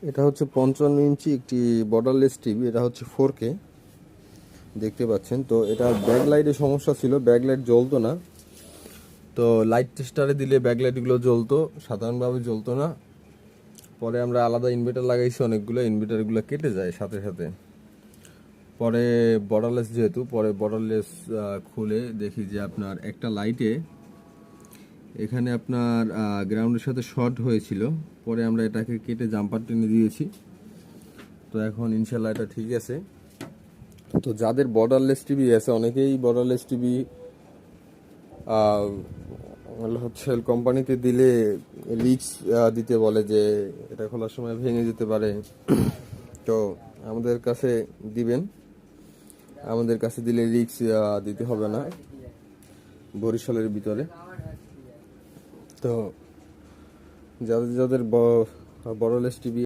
এটা হচ্ছে 55 ইঞ্চি একটি বর্ডারলেস টিভি। এটা হচ্ছে 4K দেখতে পাচ্ছেন। তো এটা ব্যাকলাইটে সমস্যা ছিল, ব্যাকলাইট জ্বলতো না। তো লাইট টেস্টারে দিলে ব্যাকলাইটগুলো জ্বলতো, সাধারণভাবে জ্বলতো না। পরে আমরা আলাদা ইনভার্টার লাগাইছি অনেকগুলো, ইনভার্টারগুলো কেটে যায় সাথে সাথে। পরে বর্ডারলেস যেহেতু, পরে বর্ডারলেস খুলে দেখি যে আপনার একটা লাইটে এখানে আপনার গ্রাউন্ডের সাথে শর্ট হয়েছিল। পরে আমরা এটাকে কেটে জাম্পার টেনে দিয়েছি। তো এখন ইনশাল্লাহ এটা ঠিক আছে। তো যাদের বর্ডারলেস টিভি আছে, অনেকেই বর্ডারলেস টিভি হচ্ছে কোম্পানিতে দিলে রিস্ক দিতে বলে যে এটা খোলার সময় ভেঙে যেতে পারে। তো আমাদের কাছে দিবেন, আমাদের কাছে দিলে রিস্ক দিতে হবে না বরিশালের ভিতরে। তো যাদের যাদের বড়লেস টিভি